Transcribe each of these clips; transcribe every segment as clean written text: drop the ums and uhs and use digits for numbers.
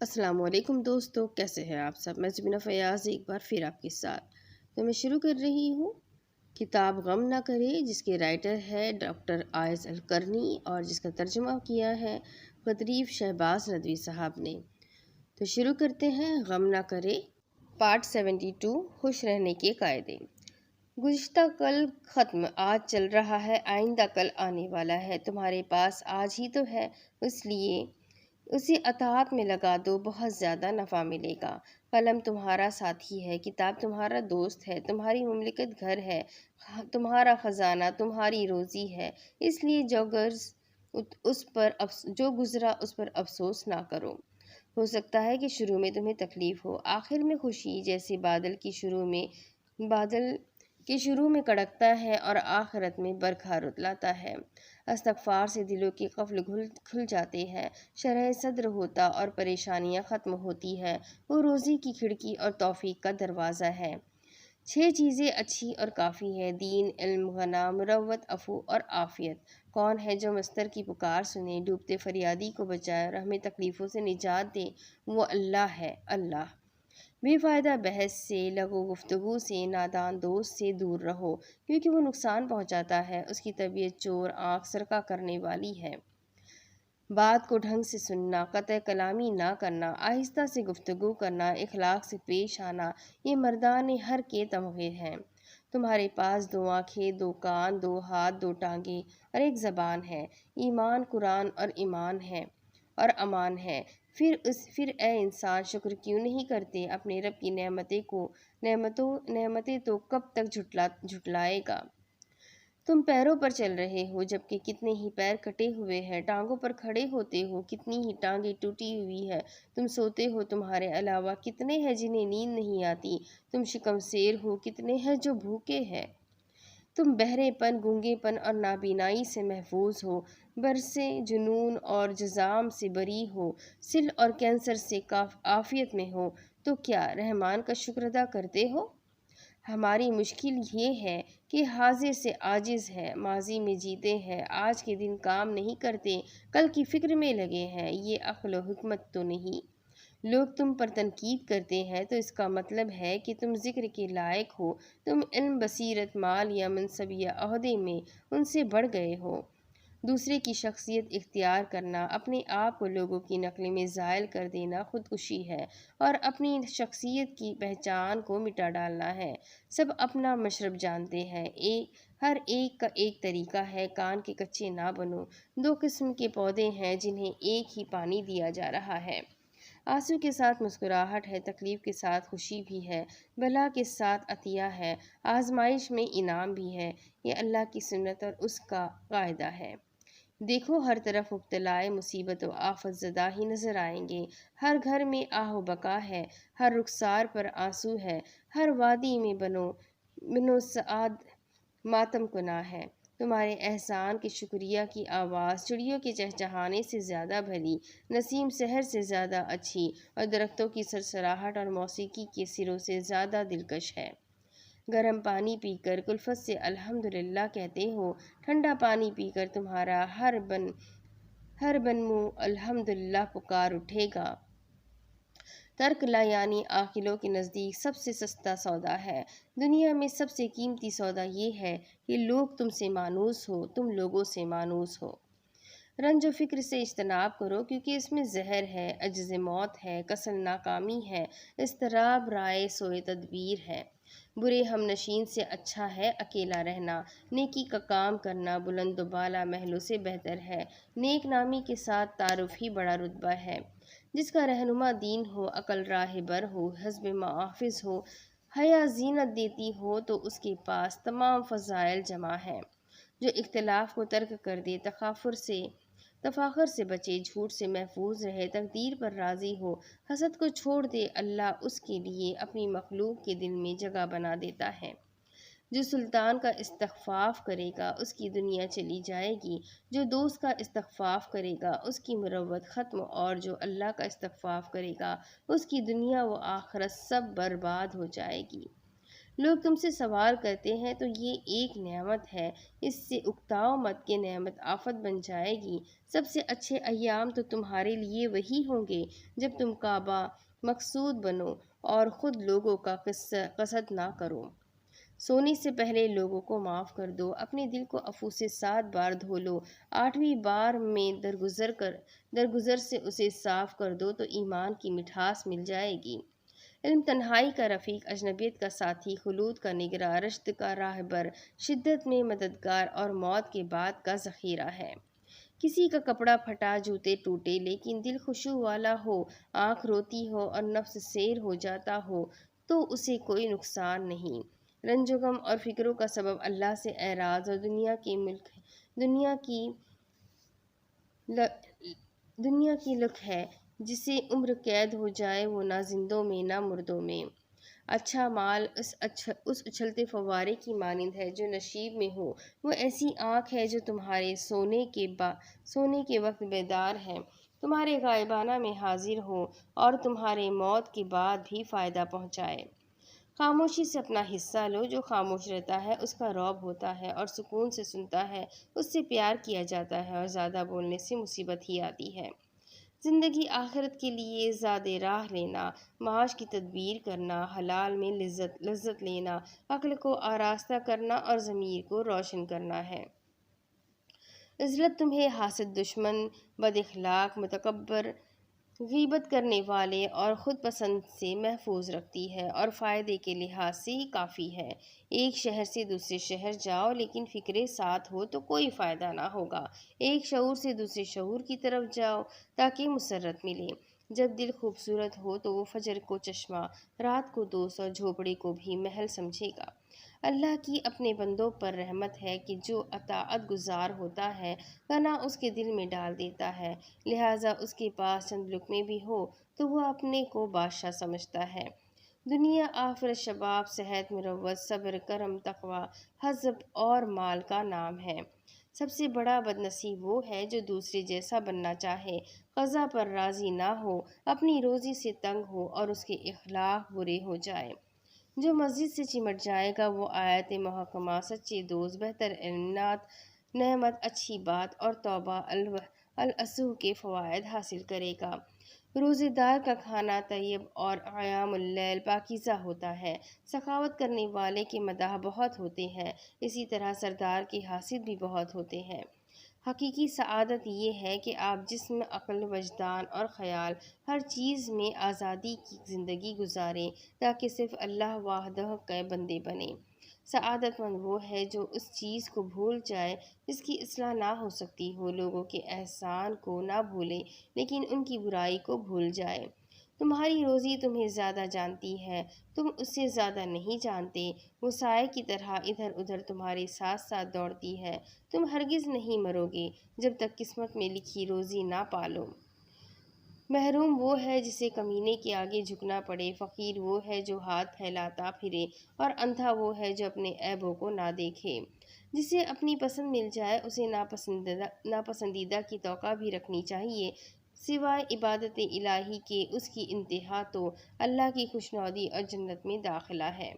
السلام علیکم دوستو، کیسے ہیں آپ سب؟ میں زبینہ فیاض ایک بار پھر آپ کے ساتھ تو میں شروع کر رہی ہوں کتاب غم نہ کرے، جس کے رائٹر ہے ڈاکٹر آئز القرنی اور جس کا ترجمہ کیا ہے قطریف شہباز ندوی صاحب نے۔ تو شروع کرتے ہیں غم نہ کرے پارٹ 72 خوش رہنے کے قاعدے۔ گزشتہ کل ختم، آج چل رہا ہے، آئندہ کل آنے والا ہے، تمہارے پاس آج ہی تو ہے، اس لیے اسی اطاعت میں لگا دو، بہت زیادہ نفع ملے گا۔ قلم تمہارا ساتھی ہے، کتاب تمہارا دوست ہے، تمہاری مملکت گھر ہے، تمہارا خزانہ، تمہاری روزی ہے، اس لیے جو گزرا اس پر افسوس نہ کرو۔ ہو سکتا ہے کہ شروع میں تمہیں تکلیف ہو، آخر میں خوشی، جیسے بادل کے شروع میں کڑکتا ہے اور آخرت میں برکھا لاتا ہے۔ استغفار سے دلوں کے قفل کھل جاتے ہیں، شرح صدر ہوتا اور پریشانیاں ختم ہوتی ہے، وہ روزی کی کھڑکی اور توفیق کا دروازہ ہے۔ 6 چیزیں اچھی اور کافی ہیں: دین، علم، غنا، مروت، عفو اور عافیت۔ کون ہے جو مستر کی پکار سنے، ڈوبتے فریادی کو بچائے اور ہمیں تکلیفوں سے نجات دے؟ وہ اللہ ہے، اللہ۔ بے فائدہ بحث سے، لغو گفتگو سے، نادان دوست سے دور رہو، کیونکہ وہ نقصان پہنچاتا ہے، اس کی طبیعت چور، آنکھ سرکا کرنے والی ہے۔ بات کو ڈھنگ سے سننا، قطع کلامی نہ کرنا، آہستہ سے گفتگو کرنا، اخلاق سے پیش آنا، یہ مردان ہر کے تمغے ہیں۔ تمہارے پاس 2 آنکھیں، 2 کان، 2 ہاتھ، 2 ٹانگیں اور 1 زبان ہے۔ ایمان، قرآن اور ایمان ہے اور امان ہے۔ پھر اے انسان، شکر کیوں نہیں کرتے اپنے رب کی نعمتیں تو کب تک جھٹلائے گا؟ تم پیروں پر چل رہے ہو، جبکہ کتنے ہی پیر کٹے ہوئے ہیں، ٹانگوں پر کھڑے ہوتے ہو، کتنی ہی ٹانگیں ٹوٹی ہوئی ہے، تم سوتے ہو، تمہارے علاوہ کتنے ہیں جنہیں نیند نہیں آتی، تم شکم سیر ہو، کتنے ہیں جو بھوکے ہیں، تم بہرے پن، گونگے پن اور نابینائی سے محفوظ ہو، برسے جنون اور جذام سے بری ہو، سل اور کینسر سے عافیت میں ہو، تو کیا رحمان کا شکر ادا کرتے ہو؟ ہماری مشکل یہ ہے کہ حاضر سے عاجز ہے، ماضی میں جیتے ہیں، آج کے دن کام نہیں کرتے، کل کی فکر میں لگے ہیں۔ یہ عقل و حکمت تو نہیں۔ لوگ تم پر تنقید کرتے ہیں تو اس کا مطلب ہے کہ تم ذکر کے لائق ہو، تم علم، بصیرت، مال یا منصب یا عہدے میں ان سے بڑھ گئے ہو۔ دوسرے کی شخصیت اختیار کرنا، اپنے آپ کو لوگوں کی نقل میں زائل کر دینا خودکشی ہے اور اپنی شخصیت کی پہچان کو مٹا ڈالنا ہے۔ سب اپنا مشرب جانتے ہیں، ہر ایک کا ایک طریقہ ہے، کان کے کچے نہ بنو۔ 2 قسم کے پودے ہیں جنہیں ایک ہی پانی دیا جا رہا ہے۔ آنسو کے ساتھ مسکراہٹ ہے، تکلیف کے ساتھ خوشی بھی ہے، بلا کے ساتھ عطیہ ہے، آزمائش میں انعام بھی ہے۔ یہ اللہ کی سنت اور اس کا قاعدہ ہے۔ دیکھو، ہر طرف مبتلائے مصیبت و آفت زدہ ہی نظر آئیں گے، ہر گھر میں آہ و بکا ہے، ہر رخسار پر آنسو ہے، ہر وادی میں بنو سعاد ماتم کنا ہے۔ تمہارے احسان کے شکریہ کی آواز چڑیوں کے چہچہانے سے زیادہ بھلی، نسیم سحر سے زیادہ اچھی اور درختوں کی سرسراہٹ اور موسیقی کے سروں سے زیادہ دلکش ہے۔ گرم پانی پی کر کلفت سے الحمدللہ کہتے ہو، ٹھنڈا پانی پی کر تمہارا ہر بن منہ الحمدللہ پکار اٹھے گا۔ ترک لا یعنی عاقلوں کے نزدیک سب سے سستا سودا ہے۔ دنیا میں سب سے قیمتی سودا یہ ہے کہ لوگ تم سے مانوس ہو، تم لوگوں سے مانوس ہو۔ رنج و فکر سے اجتناب کرو، کیونکہ اس میں زہر ہے، عجز موت ہے، کسل ناکامی ہے، اضطراب رائے سوئے تدبیر ہے۔ برے ہم نشین سے اچھا ہے اکیلا رہنا، نیکی کا کام کرنا بلند و بالا محلوں سے بہتر ہے، نیک نامی کے ساتھ تعارف ہی بڑا رتبہ ہے۔ جس کا رہنما دین ہو، عقل راہ بر ہو، حزب محافظ ہو، حیا زینت دیتی ہو، تو اس کے پاس تمام فضائل جمع ہیں۔ جو اختلاف کو ترک کر دے، تفاخر سے بچے، جھوٹ سے محفوظ رہے، تقدیر پر راضی ہو، حسد کو چھوڑ دے، اللہ اس کے لیے اپنی مخلوق کے دل میں جگہ بنا دیتا ہے۔ جو سلطان کا استخفاف کرے گا، اس کی دنیا چلی جائے گی، جو دوست کا استخفاف کرے گا، اس کی مروت ختم، اور جو اللہ کا استخفاف کرے گا، اس کی دنیا و آخرت سب برباد ہو جائے گی۔ لوگ تم سے سوال کرتے ہیں تو یہ ایک نعمت ہے، اس سے اکتاؤ مت کہ نعمت آفت بن جائے گی۔ سب سے اچھے ایام تو تمہارے لیے وہی ہوں گے جب تم کعبہ مقصود بنو اور خود لوگوں کا قصد نہ کرو۔ سونے سے پہلے لوگوں کو معاف کر دو، اپنے دل کو عفو سے 7 بار دھو لو، 8ویں بار میں درگزر سے اسے صاف کر دو تو ایمان کی مٹھاس مل جائے گی۔ علم تنہائی کا رفیق، اجنبیت کا ساتھی، خلود کا نگراں، رشد کا راہبر، شدت میں مددگار اور موت کے بعد کا ذخیرہ ہے۔ کسی کا کپڑا پھٹا، جوتے ٹوٹے، لیکن دل خشوع والا ہو، آنکھ روتی ہو اور نفس سیر ہو جاتا ہو تو اسے کوئی نقصان نہیں۔ رنج و غم اور فکروں کا سبب اللہ سے اعراض اور دنیا کی لک ہے۔ جسے عمر قید ہو جائے وہ نہ زندوں میں نہ مردوں میں۔ اچھا مال اس اچھلتے فوارے کی مانند ہے جو نشیب میں ہو، وہ ایسی آنکھ ہے جو تمہارے سونے کے وقت بیدار ہے، تمہارے غائبانہ میں حاضر ہو اور تمہارے موت کے بعد بھی فائدہ پہنچائے۔ خاموشی سے اپنا حصہ لو، جو خاموش رہتا ہے اس کا رعب ہوتا ہے اور سکون سے سنتا ہے اس سے پیار کیا جاتا ہے اور زیادہ بولنے سے مصیبت ہی آتی ہے۔ زندگی آخرت کے لیے زیادہ راہ لینا، معاش کی تدبیر کرنا، حلال میں لذت لینا، عقل کو آراستہ کرنا اور ضمیر کو روشن کرنا ہے۔ عزلت تمہیں حاسد، دشمن، بد اخلاق، متکبر، غیبت کرنے والے اور خود پسند سے محفوظ رکھتی ہے اور فائدے کے لحاظ سے ہی کافی ہے۔ ایک شہر سے دوسرے شہر جاؤ لیکن فکرے ساتھ ہو تو کوئی فائدہ نہ ہوگا۔ ایک شعور سے دوسرے شعور کی طرف جاؤ تاکہ مسرت ملے۔ جب دل خوبصورت ہو تو وہ فجر کو چشمہ، رات کو دوست اور جھوپڑے کو بھی محل سمجھے گا۔ اللہ کی اپنے بندوں پر رحمت ہے کہ جو اطاعت گزار ہوتا ہے گناہ اس کے دل میں ڈال دیتا ہے، لہٰذا اس کے پاس چند لقمے بھی ہو تو وہ اپنے کو بادشاہ سمجھتا ہے۔ دنیا آخرت، شباب، صحت، مروت، صبر، کرم، تقوی، حزب اور مال کا نام ہے۔ سب سے بڑا بد نصیب وہ ہے جو دوسرے جیسا بننا چاہے، قضا پر راضی نہ ہو، اپنی روزی سے تنگ ہو اور اس کے اخلاق برے ہو جائے۔ جو مسجد سے چمٹ جائے گا وہ آیت محکمہ، سچے دوست، بہتر نعمت، اچھی بات اور توبہ النصوح کے فوائد حاصل کرے گا۔ روزے دار کا کھانا طیب اور قیام اللیل پاکیزہ ہوتا ہے۔ سخاوت کرنے والے کے مداح بہت ہوتے ہیں، اسی طرح سردار کے حاسد بھی بہت ہوتے ہیں۔ حقیقی سعادت یہ ہے کہ آپ جسم، عقل، وجدان اور خیال ہر چیز میں آزادی کی زندگی گزاریں تاکہ صرف اللہ وحدہ کے بندے بنیں۔ سعادت مند وہ ہے جو اس چیز کو بھول جائے جس کی اصلاح نہ ہو سکتی ہو، لوگوں کے احسان کو نہ بھولے لیکن ان کی برائی کو بھول جائے۔ تمہاری روزی تمہیں زیادہ جانتی ہے، تم اسے زیادہ نہیں جانتے، وہ سائے کی طرح ادھر ادھر تمہارے ساتھ ساتھ دوڑتی ہے۔ تم ہرگز نہیں مرو گے جب تک قسمت میں لکھی روزی نہ پالو۔ محروم وہ ہے جسے کمینے کے آگے جھکنا پڑے، فقیر وہ ہے جو ہاتھ پھیلاتا پھرے اور اندھا وہ ہے جو اپنے عیبوں کو نہ دیکھے۔ جسے اپنی پسند مل جائے اسے ناپسندیدہ کی توقع بھی رکھنی چاہیے۔ سوائے عبادت الہی کے اس کی انتہا تو اللہ کی خوشنودی اور جنت میں داخلہ ہے۔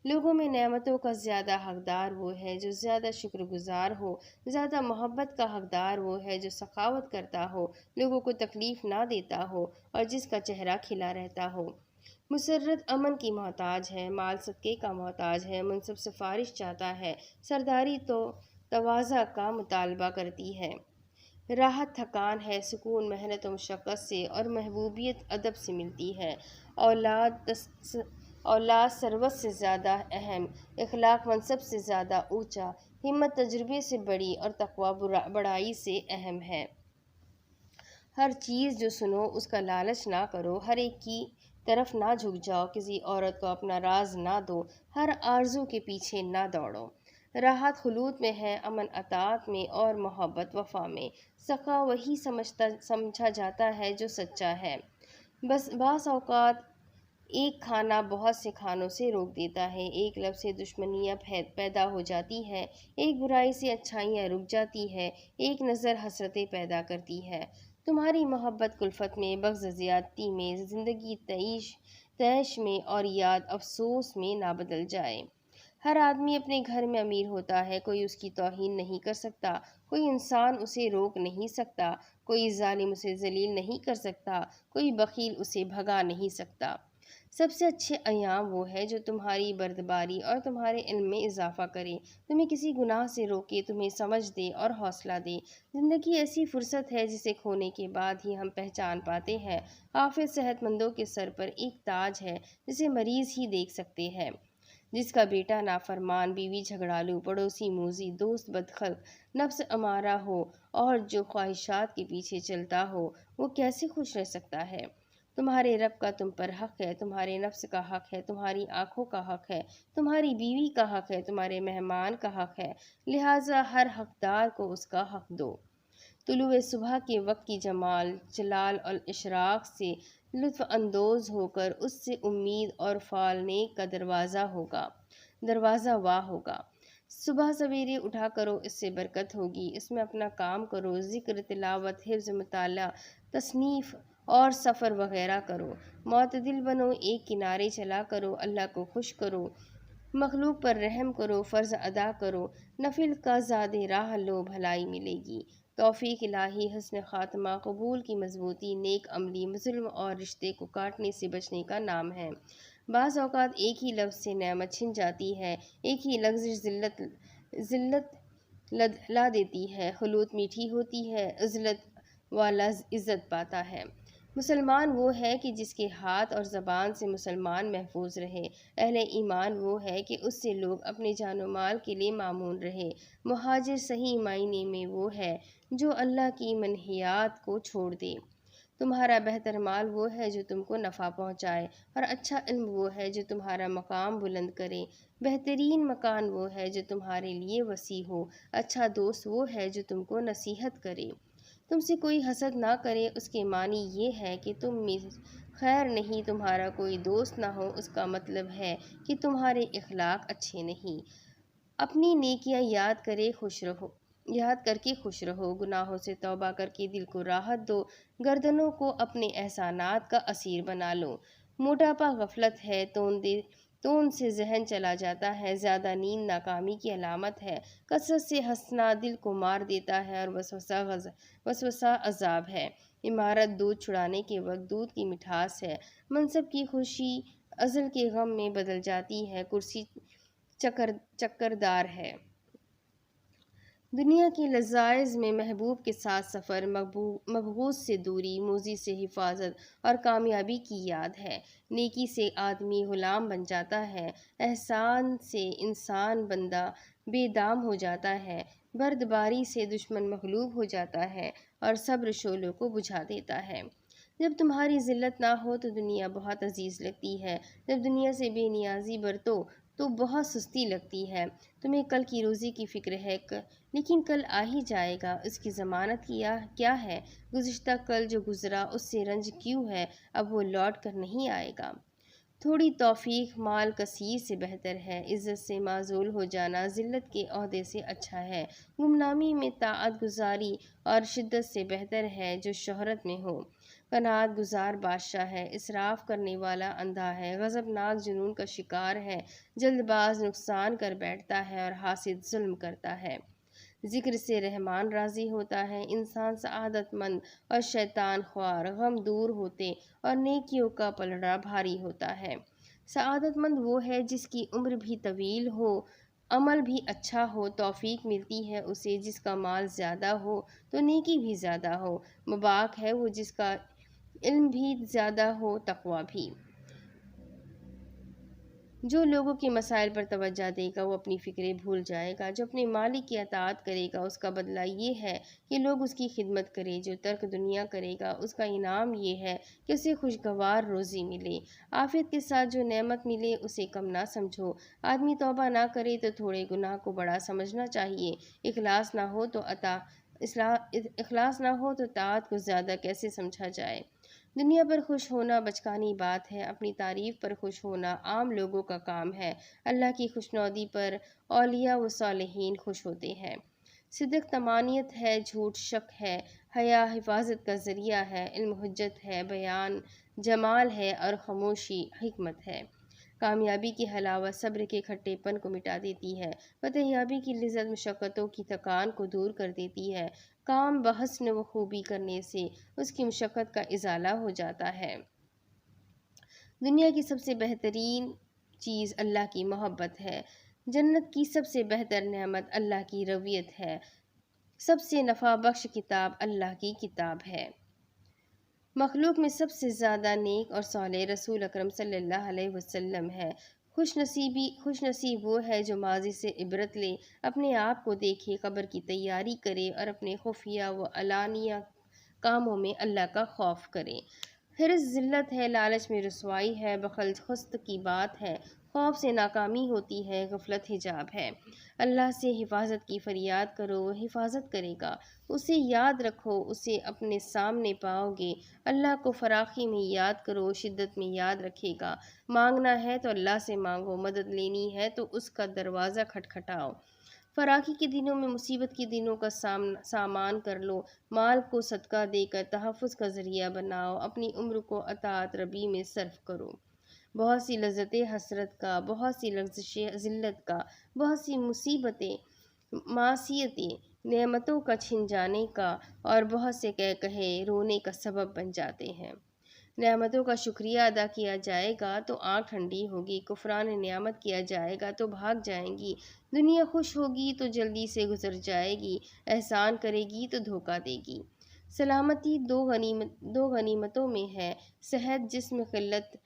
لوگوں میں نعمتوں کا زیادہ حقدار وہ ہے جو زیادہ شکر گزار ہو، زیادہ محبت کا حقدار وہ ہے جو سخاوت کرتا ہو، لوگوں کو تکلیف نہ دیتا ہو اور جس کا چہرہ کھلا رہتا ہو۔ مسرت امن کی محتاج ہے، مال صدقے کا محتاج ہے، منصب سفارش چاہتا ہے، سرداری تو تواضع کا مطالبہ کرتی ہے۔ راحت تھکان ہے، سکون محنت و مشقت سے اور محبوبیت ادب سے ملتی ہے۔ اولاد ثروت سے زیادہ اہم، اخلاق منصب سے زیادہ اونچا، ہمت تجربے سے بڑی اور تقوی بڑائی سے اہم ہے۔ ہر چیز جو سنو اس کا لالچ نہ کرو، ہر ایک کی طرف نہ جھک جاؤ، کسی عورت کو اپنا راز نہ دو، ہر آرزو کے پیچھے نہ دوڑو۔ راحت خلوت میں ہے، امن اطاعت میں اور محبت وفا میں۔ سخا وہی سمجھا جاتا ہے جو سچا ہے۔ بعض اوقات ایک کھانا بہت سے کھانوں سے روک دیتا ہے، ایک لفظ سے دشمنیاں پیدا ہو جاتی ہے، ایک برائی سے اچھائیاں رک جاتی ہے، ایک نظر حسرتیں پیدا کرتی ہے۔ تمہاری محبت کلفت میں، بغض زیادتی میں، زندگی تعیش تیش میں اور یاد افسوس میں نہ بدل جائے۔ ہر آدمی اپنے گھر میں امیر ہوتا ہے، کوئی اس کی توہین نہیں کر سکتا، کوئی انسان اسے روک نہیں سکتا، کوئی ظالم اسے ذلیل نہیں کر سکتا، کوئی بخیل اسے بھگا نہیں سکتا۔ سب سے اچھے ایام وہ ہے جو تمہاری بردباری اور تمہارے علم میں اضافہ کرے، تمہیں کسی گناہ سے روکے، تمہیں سمجھ دے اور حوصلہ دے۔ زندگی ایسی فرصت ہے جسے کھونے کے بعد ہی ہم پہچان پاتے ہیں۔ حافظ صحت مندوں کے سر پر ایک تاج ہے جسے مریض ہی دیکھ سکتے ہیں۔ جس کا بیٹا نافرمان، بیوی جھگڑالو، پڑوسی موذی، دوست بدخلق، نفس امارہ ہو اور جو خواہشات کے پیچھے چلتا ہو، وہ کیسے خوش رہ سکتا ہے؟ تمہارے رب کا تم پر حق ہے، تمہارے نفس کا حق ہے، تمہاری آنکھوں کا حق ہے، تمہاری بیوی کا حق ہے، تمہارے مہمان کا حق ہے، لہٰذا ہر حقدار کو اس کا حق دو۔ طلوع صبح کے وقت کی جلال اور اشراق سے لطف اندوز ہو کر اس سے امید اور فعل نیک کا دروازہ واہ ہوگا۔ صبح سویرے اٹھا کرو، اس سے برکت ہوگی، اس میں اپنا کام کرو، ذکر، تلاوت، حفظ، مطالعہ، تصنیف اور سفر وغیرہ کرو۔ معتدل بنو، ایک کنارے چلا کرو، اللہ کو خوش کرو، مخلوق پر رحم کرو، فرض ادا کرو، نفل کا زاد راہ لو، بھلائی ملے گی۔ توفیق الہی، حسن خاتمہ، قبول کی مضبوطی، نیک عملی، ظلم اور رشتے کو کاٹنے سے بچنے کا نام ہے۔ بعض اوقات ایک ہی لفظ سے نعمت چھن جاتی ہے، ایک ہی لفظ ذلت لا دیتی ہے۔ خلوت میٹھی ہوتی ہے، عزلت والا عزت پاتا ہے۔ مسلمان وہ ہے کہ جس کے ہاتھ اور زبان سے مسلمان محفوظ رہے۔ اہل ایمان وہ ہے کہ اس سے لوگ اپنے جان و مال کے لیے مامون رہے۔ مہاجر صحیح معنی میں وہ ہے جو اللہ کی منہیات کو چھوڑ دے۔ تمہارا بہتر مال وہ ہے جو تم کو نفع پہنچائے، اور اچھا علم وہ ہے جو تمہارا مقام بلند کرے۔ بہترین مکان وہ ہے جو تمہارے لیے وسیع ہو۔ اچھا دوست وہ ہے جو تم کو نصیحت کرے۔ تم سے کوئی حسد نہ کرے، اس کے معنی یہ ہے کہ تم میں خیر نہیں، تمہارا کوئی دوست نہ ہو، اس کا مطلب ہے کہ تمہارے اخلاق اچھے نہیں۔ اپنی نیکیاں یاد کر کے خوش رہو، گناہوں سے توبہ کر کے دل کو راحت دو، گردنوں کو اپنے احسانات کا اسیر بنا لو۔ موٹاپا غفلت ہے، توند سے ذہن چلا جاتا ہے، زیادہ نیند ناکامی کی علامت ہے، کثرت سے ہنسنا دل کو مار دیتا ہے اور وسوسہ عذاب ہے۔ عمارت دودھ چھڑانے کے وقت دودھ کی مٹھاس ہے، منصب کی خوشی ازل کے غم میں بدل جاتی ہے، کرسی چکردار ہے۔ دنیا کی لذائذ میں محبوب کے ساتھ سفر، مبغوض سے دوری، موذی سے حفاظت اور کامیابی کی یاد ہے۔ نیکی سے آدمی غلام بن جاتا ہے، احسان سے انسان بندہ بے دام ہو جاتا ہے، بردباری سے دشمن مغلوب ہو جاتا ہے اور صبر شعلوں کو بجھا دیتا ہے۔ جب تمہاری ذلت نہ ہو تو دنیا بہت عزیز لگتی ہے، جب دنیا سے بے نیازی برتو تو بہت سستی لگتی ہے۔ تمہیں کل کی روزی کی فکر ہے، لیکن کل آ ہی جائے گا، اس کی ضمانت کیا ہے؟ گزشتہ کل جو گزرا اس سے رنج کیوں ہے؟ اب وہ لوٹ کر نہیں آئے گا۔ تھوڑی توفیق مال کثیر سے بہتر ہے، عزت سے معزول ہو جانا ذلت کے عہدے سے اچھا ہے۔ گمنامی میں طاعت گزاری اور شدت سے بہتر ہے جو شہرت میں ہو۔ قناعت گزار بادشاہ ہے، اسراف کرنے والا اندھا ہے، غضبناک جنون کا شکار ہے، جلد باز نقصان کر بیٹھتا ہے اور حاسد ظلم کرتا ہے۔ ذکر سے رحمان راضی ہوتا ہے، انسان سعادت مند اور شیطان خوار۔ غم دور ہوتے اور نیکیوں کا پلڑا بھاری ہوتا ہے۔ سعادت مند وہ ہے جس کی عمر بھی طویل ہو، عمل بھی اچھا ہو، توفیق ملتی ہے اسے جس کا مال زیادہ ہو تو نیکی بھی زیادہ ہو، مبارک ہے وہ جس کا علم بھی زیادہ ہو، تقویٰ بھی۔ جو لوگوں کے مسائل پر توجہ دے گا وہ اپنی فکریں بھول جائے گا، جو اپنے مالک کی اطاعت کرے گا اس کا بدلہ یہ ہے کہ لوگ اس کی خدمت کریں، جو ترک دنیا کرے گا اس کا انعام یہ ہے کہ اسے خوشگوار روزی ملے۔ عافیت کے ساتھ جو نعمت ملے اسے کم نہ سمجھو۔ آدمی توبہ نہ کرے تو تھوڑے گناہ کو بڑا سمجھنا چاہیے، اخلاص نہ ہو تو طاعت کو زیادہ کیسے سمجھا جائے۔ دنیا پر خوش ہونا بچکانی بات ہے، اپنی تعریف پر خوش ہونا عام لوگوں کا کام ہے۔ اللہ کی خوشنودی پر اولیاء و صالحین خوش ہوتے ہیں۔ صدق طمانینت ہے، جھوٹ شک ہے، حیا حفاظت کا ذریعہ ہے، علم حجت ہے، بیان جمال ہے اور خاموشی حکمت ہے۔ کامیابی کی حلاوت صبر کے کھٹے پن کو مٹا دیتی ہے۔ فتحیابی کی لذت مشقتوں کی تھکان کو دور کر دیتی ہے۔ کام بحسن و خوبی کرنے سے اس کی مشقت کا ازالہ ہو جاتا ہے۔ دنیا کی سب سے بہترین چیز اللہ کی محبت ہے۔ جنت کی سب سے بہتر نعمت اللہ کی رویت ہے۔ سب سے نفع بخش کتاب اللہ کی کتاب ہے۔ مخلوق میں سب سے زیادہ نیک اور صالح رسول اکرم صلی اللہ علیہ وسلم ہے۔ خوش نصیب وہ ہے جو ماضی سے عبرت لے، اپنے آپ کو دیکھے، قبر کی تیاری کرے اور اپنے خفیہ و علانیہ کاموں میں اللہ کا خوف کرے۔ حرص ذلت ہے، لالچ میں رسوائی ہے، بخل خست کی بات ہے، خوف سے ناکامی ہوتی ہے، غفلت حجاب ہے۔ اللہ سے حفاظت کی فریاد کرو، وہ حفاظت کرے گا۔ اسے یاد رکھو، اسے اپنے سامنے پاؤ گے۔ اللہ کو فراخی میں یاد کرو، شدت میں یاد رکھے گا۔ مانگنا ہے تو اللہ سے مانگو، مدد لینی ہے تو اس کا دروازہ کھٹکھٹاؤ۔ فراخی کے دنوں میں مصیبت کے دنوں کا سامان کر لو، مال کو صدقہ دے کر تحفظ کا ذریعہ بناؤ، اپنی عمر کو اطاعت ربی میں صرف کرو۔ بہت سی لذتیں حسرت کا، بہت سی لغزشیں ذلت کا، بہت سی مصیبتیں معصیتیں نعمتوں کا چھن جانے کا اور بہت سے کہے رونے کا سبب بن جاتے ہیں۔ نعمتوں کا شکریہ ادا کیا جائے گا تو آنکھ ٹھنڈی ہوگی، کفران نعمت کیا جائے گا تو بھاگ جائیں گی۔ دنیا خوش ہوگی تو جلدی سے گزر جائے گی، احسان کرے گی تو دھوکہ دے گی۔ سلامتی دو غنیمتوں میں ہے، صحت جسم قلت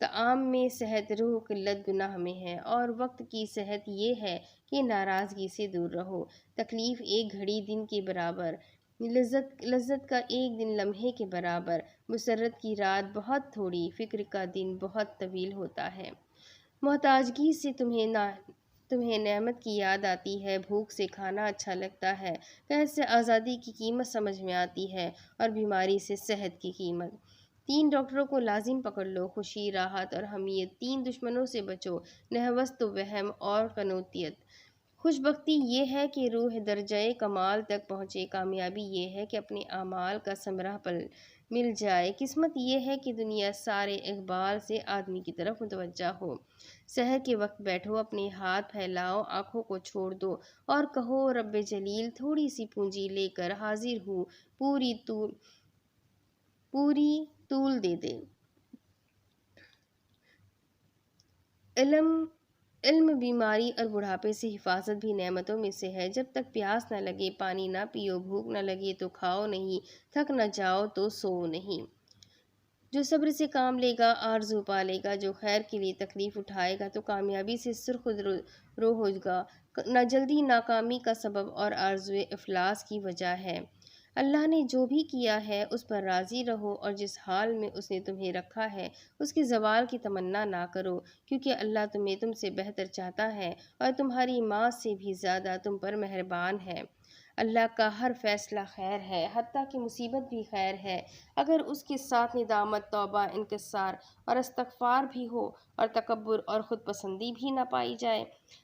طعام میں، صحت روح قلت گناہ میں ہے، اور وقت کی صحت یہ ہے کہ ناراضگی سے دور رہو۔ تکلیف ایک گھڑی دن کے برابر، لذت کا ایک دن لمحے کے برابر، مسرت کی رات بہت تھوڑی، فکر کا دن بہت طویل ہوتا ہے۔ محتاجگی سے تمہیں نعمت کی یاد آتی ہے، بھوک سے کھانا اچھا لگتا ہے، قحط سے آزادی کی قیمت سمجھ میں آتی ہے، اور بیماری سے صحت کی قیمت۔ 3 ڈاکٹروں کو لازم پکڑ لو، خوشی، راحت اور حمیت۔ 3 دشمنوں سے بچو، نہوست و وہم اور قنوطیت۔ خوش بختی یہ ہے کہ روح درجہ کمال تک پہنچے، کامیابی یہ ہے کہ اپنے اعمال کا ثمرہ مل جائے، قسمت یہ ہے کہ دنیا سارے اقبال سے آدمی کی طرف متوجہ ہو۔ سحر کے وقت بیٹھو، اپنے ہاتھ پھیلاؤ، آنکھوں کو چھوڑ دو اور کہو رب جلیل تھوڑی سی پونجی لے کر حاضر ہوں، پوری طول دے دے۔ علم بیماری اور بڑھاپے سے حفاظت بھی نعمتوں میں سے ہے۔ جب تک پیاس نہ لگے پانی نہ پیو، بھوک نہ لگے تو کھاؤ نہیں، تھک نہ جاؤ تو سوؤ نہیں۔ جو صبر سے کام لے گا آرزو پالے گا، جو خیر کے لیے تکلیف اٹھائے گا تو کامیابی سے سرخ رو ہوگا۔ نہ جلدی ناکامی کا سبب اور آرزوئے افلاس کی وجہ ہے۔ اللہ نے جو بھی کیا ہے اس پر راضی رہو، اور جس حال میں اس نے تمہیں رکھا ہے اس کے زوال کی تمنا نہ کرو، کیونکہ اللہ تم سے بہتر چاہتا ہے اور تمہاری ماں سے بھی زیادہ تم پر مہربان ہے۔ اللہ کا ہر فیصلہ خیر ہے، حتیٰ کہ مصیبت بھی خیر ہے، اگر اس کے ساتھ ندامت، توبہ، انکسار اور استغفار بھی ہو اور تکبر اور خود پسندی بھی نہ پائی جائے۔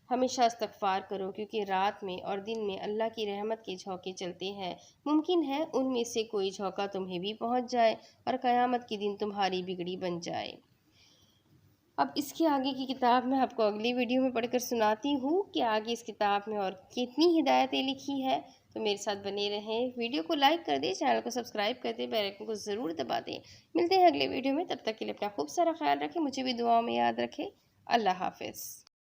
ہمیشہ استغفار کرو، کیونکہ رات میں اور دن میں اللہ کی رحمت کے جھونکے چلتے ہیں، ممکن ہے ان میں سے کوئی جھونکا تمہیں بھی پہنچ جائے اور قیامت کے دن تمہاری بگڑی بن جائے۔ اب اس کے آگے کی کتاب میں آپ کو اگلی ویڈیو میں پڑھ کر سناتی ہوں کہ آگے اس کتاب میں اور کتنی ہدایتیں لکھی ہے، تو میرے ساتھ بنے رہیں۔ ویڈیو کو لائک کر دیں، چینل کو سبسکرائب کر دیں، بیل آئیکن کو ضرور دبا دیں۔ ملتے ہیں اگلے ویڈیو میں، تب تک کے لیے اپنا خوب سارا خیال رکھیں، مجھے بھی دعاؤں میں یاد رکھیں۔ اللہ حافظ۔